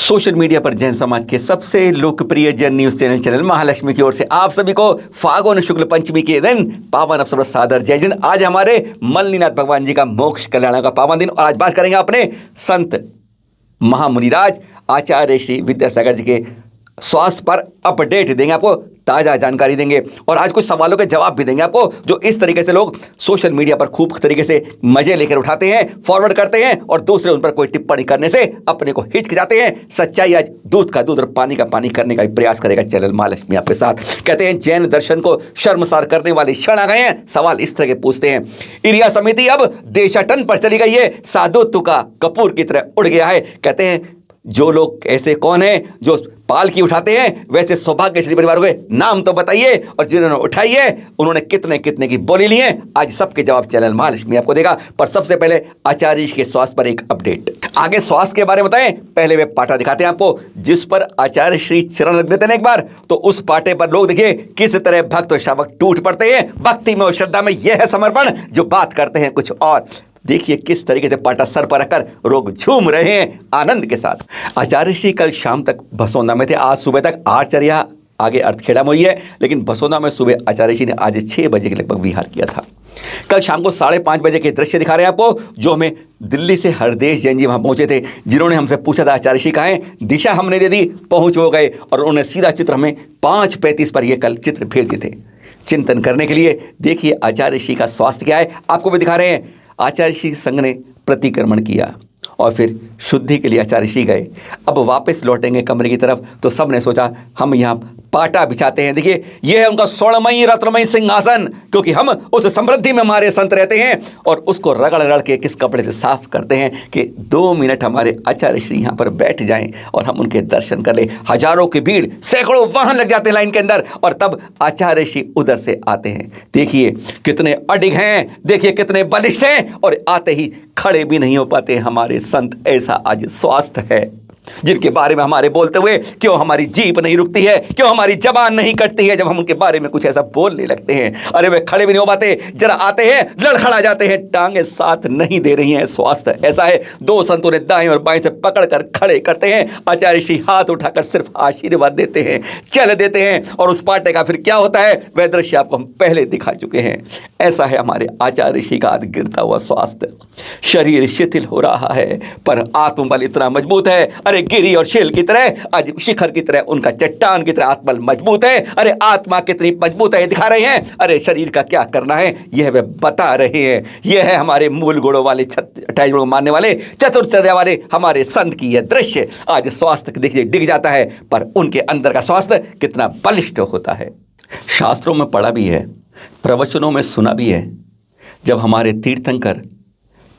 Social media पर जैन समाज के सबसे लोकप्रिय जैन न्यूज चैनल महालक्ष्मी की ओर से आप सभी को फागुन शुक्ल पंचमी के दिन पावन अवसर पर सादर जय जिंद। आज हमारे मल्लिनाथ भगवान जी का मोक्ष कल्याण का पावन दिन और आज बात करेंगे अपने संत महामुनिराज आचार्य श्री विद्यासागर जी के स्वास्थ्य पर अपडेट देंगे, आपको ताज़ा जानकारी देंगे और आज कुछ सवालों के जवाब भी देंगे आपको, जो इस तरीके से लोग सोशल मीडिया पर खूब तरीके से मजे लेकर उठाते हैं, फॉरवर्ड करते हैं और दूसरे उन पर कोई टिप्पणी करने से अपने को हिचकिचाते हैं। सच्चाई आज दूध का दूध और पानी का पानी करने का भी प्रयास करेगा चैनल महालक्ष्मी आपके साथ। कहते हैं जैन दर्शन को शर्मसार करने वाले क्षण आ गए हैं। सवाल इस तरह के पूछते हैं, इरिया समिति अब देशाटन पर चली गई है, साधुत्व का कपूर की तरह उड़ गया है। कहते हैं जो लोग ऐसे कौन हैं जो पालकी उठाते हैं, वैसे सौभाग्यशाली परिवारों के नाम तो बताइए और जिन्होंने उठाई है उन्होंने कितने कितने की बोली ली है। आज सबके जवाब चैनल महालक्ष्मी आपको देगा। पर सबसे पहले आचार्य जी के स्वास्थ्य पर एक अपडेट। आगे स्वास्थ्य के बारे में बताएं, पहले वे पाटा दिखाते हैं आपको जिस पर आचार्य श्री चरण रख देते हैं एक बार, तो उस पाटे पर लोग देखिए किस तरह भक्त और शावक टूट पड़ते हैं। भक्ति में और श्रद्धा में यह है समर्पण, जो बात करते हैं कुछ और। देखिए किस तरीके से पाटा सर पर रखकर लोग झूम रहे हैं आनंद के साथ। आचार्य श्री कल शाम तक भसोंदा में थे, आज सुबह तक आचर्या आगे अर्थखेड़ा में हुई है, लेकिन भसोंदा में सुबह आचार्य श्री ने आज 6 बजे के लगभग विहार किया था। कल शाम को 5:30 बजे के दृश्य दिखा रहे हैं आपको, जो हमें दिल्ली से हरदेश जैन जी वहां पहुंचे थे, जिन्होंने हमसे पूछा था आचार्य श्री कहाँ हैं, दिशा हमने दे दी, पहुंच हो गए और उन्होंने सीधा चित्र हमें 5:35 पर यह कल चित्र भेजे थे चिंतन करने के लिए। देखिए आचार्य श्री का स्वास्थ्य क्या है, आपको भी दिखा रहे हैं। आचार्य श्री संघ ने प्रतिक्रमण किया और फिर शुद्धि के लिए आचार्य श्री गए। अब वापस लौटेंगे कमरे की तरफ, तो सब ने सोचा हम यहाँ पाटा बिछाते हैं। देखिए यह है उनका स्वर्णमयी रत्नमयी सिंहासन, क्योंकि हम उस समृद्धि में हमारे संत रहते हैं और उसको रगड़ रगड़ के किस कपड़े से साफ करते हैं कि 2 मिनट हमारे आचार्य श्री यहाँ पर बैठ जाएं और हम उनके दर्शन कर ले। हजारों की भीड़, सैकड़ों वाहन लग जाते हैं लाइन के अंदर और तब आचार्य श्री उधर से आते हैं। देखिए कितने अडिग हैं, देखिए कितने बलिष्ठ हैं और आते ही खड़े भी नहीं हो पाते हमारे संत। ऐसा आज स्वास्थ्य है जिनके बारे में हमारे बोलते हुए क्यों हमारी जीभ नहीं रुकती है, क्यों हमारी जबान नहीं कटती है जब हम उनके बारे में कुछ ऐसा बोलने लगते हैं। अरे वे खड़े भी नहीं हो पाते, जरा आते हैं लड़खड़ा जाते हैं, टांगे साथ नहीं दे रही हैं। स्वास्थ्य ऐसा है, 2 संतों ने दाएं और बाएं से पकड़कर खड़े करते हैं। आचार्य श्री हाथ उठाकर सिर्फ आशीर्वाद देते हैं, चल देते हैं और उस पाटे का फिर क्या होता है वह दृश्य आपको हम पहले दिखा चुके हैं। ऐसा है हमारे आचार्य श्री का गिरता हुआ स्वास्थ्य। शरीर शिथिल हो रहा है पर आत्मबल इतना मजबूत है, अरे गिरी और शिल की तरह, आज शिखर की तरह, उनका चट्टान की तरह आत्मबल मजबूत है। अरे आत्मा कितनी मजबूत है दिखा रहे हैं। अरे शरीर का क्या करना है यह वे बता रहे हैं। यह है हमारे मूल गुणों वाले 28 गुणों मानने वाले चतुर्चर्या वाले हमारे संत की यह दृश्य। आज स्वास्थ्य देखिए डिग जाता है पर उनके अंदर का स्वास्थ्य कितना बलिष्ठ होता है। शास्त्रों में पढ़ा भी है, प्रवचनों में सुना भी है, जब हमारे तीर्थंकर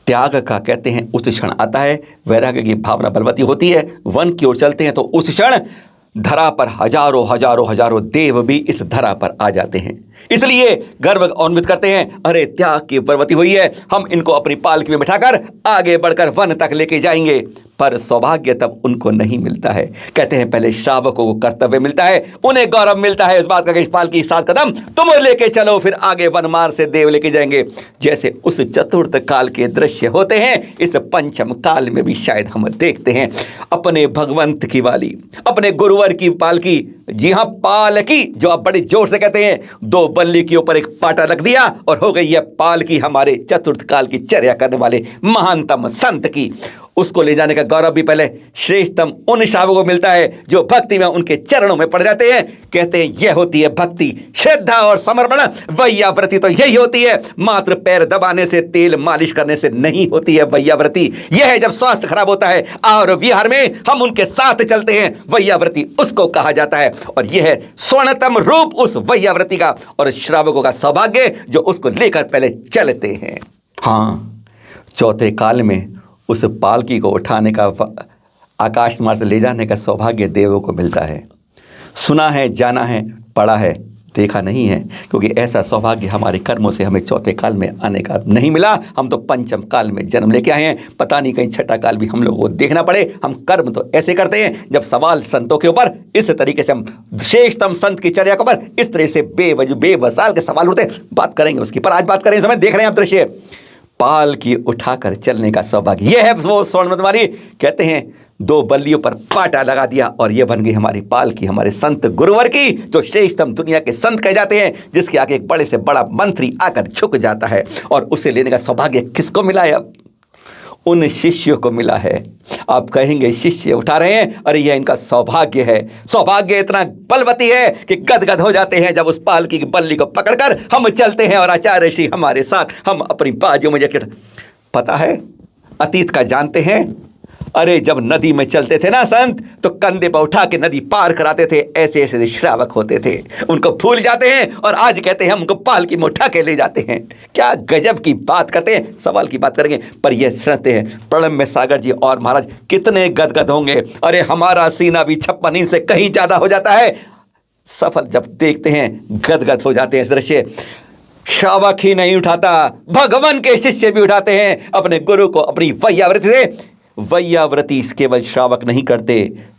त्याग का कहते हैं उस क्षण आता है, वैराग्य की भावना बलवती होती है, वन की ओर चलते हैं तो उस क्षण धरा पर हजारों हजारों हजारों देव भी इस धरा पर आ जाते हैं। इसलिए गर्व अन्वित करते हैं, अरे त्याग की बलवती हुई है, हम इनको अपनी पालकी में बिठाकर आगे बढ़कर वन तक लेके जाएंगे। पर सौभाग्य तब उनको नहीं मिलता है। कहते हैं पहले श्रावकों को कर्तव्य मिलता है, उन्हें गौरव मिलता है इस बात का कि पालकी 7 कदम तुम लेके चलो, फिर आगे वनमार्ग से देव लेके जाएंगे। जैसे उस चतुर्थ काल के दृश्य होते हैं, इस पंचम काल में भी शायद हम देखते हैं अपने भगवंत की वाली, अपने गुरुवर की पालकी। जी हाँ, पालकी जो आप बड़े जोर से कहते हैं, 2 बल्ली के ऊपर एक पाटा रख दिया और हो गई यह पालकी हमारे चतुर्थ काल की चर्या करने वाले महानतम संत की। उसको ले जाने का गौरव भी पहले श्रेष्ठतम उन श्रावकों को मिलता है जो भक्ति में उनके चरणों में पड़ जाते हैं। कहते हैं यह होती है भक्ति, श्रद्धा और समर्पण। वैयाव्रती तो यही होती है, मात्र पैर दबाने से, तेल मालिश करने से नहीं होती है वैयाव्रती। यह है जब स्वास्थ्य खराब होता है और विहार में हम उनके साथ चलते हैं, वैयाव्रती उसको कहा जाता है। और यह है स्वर्णतम रूप उस वैयाव्रती का और श्रावकों का सौभाग्य जो उसको लेकर पहले चलते हैं। हाँ, चौथे काल में उस पालकी को उठाने का, आकाश मार्ग से ले जाने का सौभाग्य देवों को मिलता है। सुना है, जाना है, पढ़ा है, देखा नहीं है, क्योंकि ऐसा सौभाग्य हमारे कर्मों से हमें चौथे काल में आने का नहीं मिला। हम तो पंचम काल में जन्म लेके आए हैं, पता नहीं कहीं छठा काल भी हम लोगों को देखना पड़े। हम कर्म तो ऐसे करते हैं जब सवाल संतों के ऊपर इस तरीके से, हम श्रेष्ठतम संत की चर्या के ऊपर इस तरह से बेवसाल के सवाल उठते, बात करेंगे उसकी। पर आज बात करें समय देख रहे हैं आप दृश्य, पाल की उठाकर चलने का सौभाग्य। यह है वो स्वर्ण तुम्हारी, कहते हैं 2 बल्लियों पर पाटा लगा दिया और ये बन गई हमारी पाल की, हमारे संत गुरुवर की, जो श्रेष्ठतम दुनिया के संत कहे जाते हैं, जिसके आगे एक बड़े से बड़ा मंत्री आकर झुक जाता है। और उसे लेने का सौभाग्य किसको मिला है? अब उन शिष्यों को मिला है। आप कहेंगे शिष्य उठा रहे हैं, अरे यह इनका सौभाग्य है। सौभाग्य इतना बलवती है कि गदगद हो जाते हैं जब उस पालकी की बल्ली को पकड़कर हम चलते हैं और आचार्य श्री हमारे साथ, हम अपनी बाजू में जैकेट। पता है, अतीत का जानते हैं, अरे जब नदी में चलते थे ना संत, तो कंधे पर उठा के नदी पार कराते थे। ऐसे ऐसे श्रावक होते थे, उनको भूल जाते हैं और आज कहते हैं हम उनको पालकी में उठा के ले जाते हैं। क्या गजब की बात करते हैं। सवाल की बात करेंगे, पर यह सुनते हैं प्रणब में सागर जी और महाराज कितने गदगद होंगे। अरे हमारा सीना भी 56 इंच से कहीं ज़्यादा हो जाता है। सफल जब देखते हैं गदगद हो जाते हैं। इस दृश्य श्रावक ही नहीं उठाता, भगवान के शिष्य भी उठाते हैं अपने गुरु को अपनी वैयावृत्ति से। वैयाव्रती केवल श्रावक नहीं करते,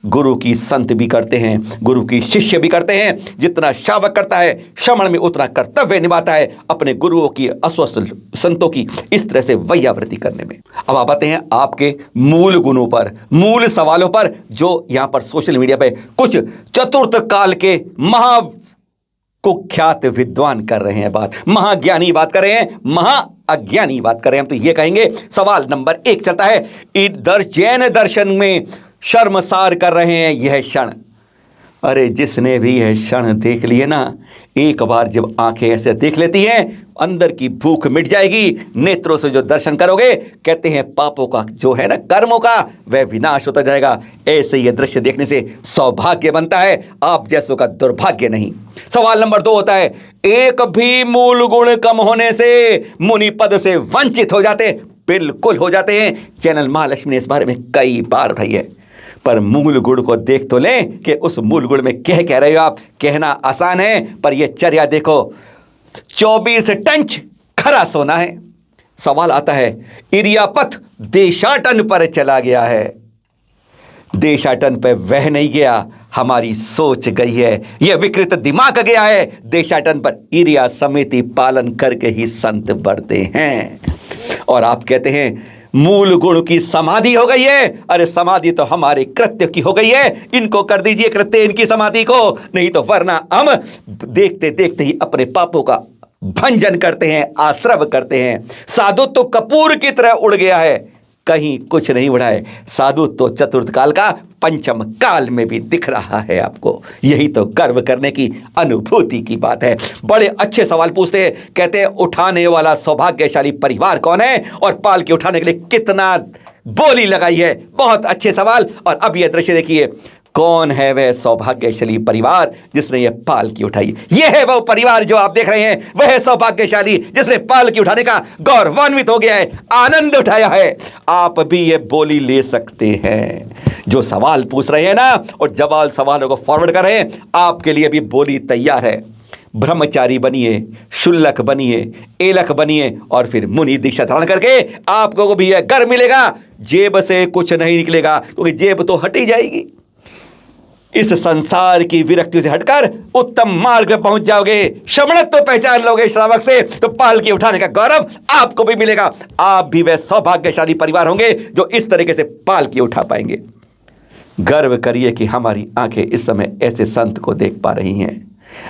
गुरु की संत भी करते हैं, गुरु की शिष्य भी करते हैं। जितना श्रावक करता है श्रवण में उतना कर्तव्य निभाता है अपने गुरुओं की, अस्वस्थ संतों की, इस तरह से वैयाव्रती करने में। अब आप आते हैं आपके मूल गुणों पर, मूल सवालों पर, जो यहाँ पर सोशल मीडिया पे कुछ चतुर्थ काल के महा कुख्यात विद्वान कर रहे हैं बात, महाज्ञानी बात कर रहे हैं, महा अज्ञानी बात कर रहे हैं। हम तो ये कहेंगे सवाल नंबर 1 चलता है, इधर जैन दर्शन में शर्मसार कर रहे हैं यह क्षण। अरे जिसने भी यह क्षण देख लिए ना, एक बार जब आंखें ऐसे देख लेती हैं, अंदर की भूख मिट जाएगी। नेत्रों से जो दर्शन करोगे, कहते हैं पापों का जो है ना, कर्मों का, वह विनाश होता जाएगा। ऐसे ये दृश्य देखने से सौभाग्य बनता है, आप जैसों का दुर्भाग्य नहीं। सवाल नंबर 2 होता है, एक भी मूल गुण कम होने से मुनि पद से वंचित हो जाते, बिल्कुल हो जाते हैं। चैनल महालक्ष्मी ने इस बारे में कई बार उठाई है, पर मूल गुण को देख तो लें कि उस मूल गुण में क्या कह रहे हो आप। कहना आसान है, पर यह चर्या देखो, 24 टंच खरा सोना है। सवाल आता है, इरियापथ देशाटन पर चला गया है। देशाटन पर वह नहीं गया, हमारी सोच गई है, यह विकृत दिमाग गया है। देशाटन पर इरिया समिति पालन करके ही संत बढ़ते हैं। और आप कहते हैं मूल गुण की समाधि हो गई है। अरे समाधि तो हमारे कृत्य की हो गई है, इनको कर दीजिए कृत्य इनकी समाधि को, नहीं तो वरना हम देखते देखते ही अपने पापों का भंजन करते हैं, आश्रव करते हैं। साधु तो कपूर की तरह उड़ गया है, कहीं कुछ नहीं उड़ा है। साधु तो चतुर्थ काल का पंचम काल में भी दिख रहा है आपको। यही तो गर्व करने की अनुभूति की बात है। बड़े अच्छे सवाल पूछते हैं, कहते हैं उठाने वाला सौभाग्यशाली परिवार कौन है और पाल के उठाने के लिए कितना बोली लगाई है। बहुत अच्छे सवाल। और अब यह दृश्य देखिए, कौन है वह सौभाग्यशाली परिवार जिसने यह पालकी उठाई। यह है वह परिवार जो आप देख रहे हैं, वह है सौभाग्यशाली जिसने पालकी उठाने का गौरवान्वित हो गया है, आनंद उठाया है। आप भी यह बोली ले सकते हैं। जो सवाल पूछ रहे हैं ना और जवाब सवालों को फॉरवर्ड कर रहे हैं, आपके लिए भी बोली तैयार है। ब्रह्मचारी बनिए, शुल्लक बनिए, एलक बनिए और फिर मुनि दीक्षा धारण करके आपको को भी यह गर्व मिलेगा। जेब से कुछ नहीं निकलेगा, क्योंकि जेब तो हटी जाएगी। इस संसार की विरक्ति से हटकर उत्तम मार्ग पे पहुंच जाओगे, श्रवणत्व तो पहचान लोगे श्रावक से, तो पालकी उठाने का गौरव आपको भी मिलेगा। आप भी वह सौभाग्यशाली परिवार होंगे जो इस तरीके से पालकी उठा पाएंगे। गर्व करिए कि हमारी आंखें इस समय ऐसे संत को देख पा रही हैं।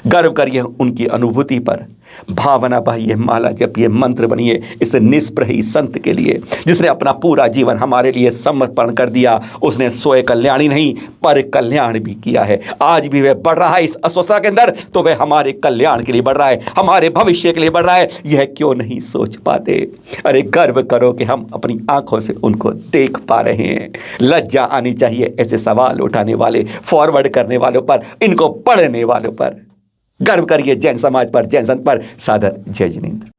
गर्व करिए उनकी अनुभूति पर। भावना बहिए, माला जपिए, मंत्र बनिए इस निष्प्रही संत के लिए जिसने अपना पूरा जीवन हमारे लिए समर्पण कर दिया। उसने स्वयं कल्याण ही नहीं पर कल्याण भी किया है। आज भी वह बढ़ रहा है इस अस्वस्थता के अंदर, तो वह हमारे कल्याण के लिए बढ़ रहा है, हमारे भविष्य के लिए बढ़ रहा है। यह क्यों नहीं सोच पाते? अरे गर्व करो कि हम अपनी आंखों से उनको देख पा रहे हैं। लज्जा आनी चाहिए ऐसे सवाल उठाने वाले, फॉरवर्ड करने वालों पर, इनको पढ़ने वालों पर। गर्व करिए जैन समाज पर, जैन संत पर। सादर जय जिनेंद्र।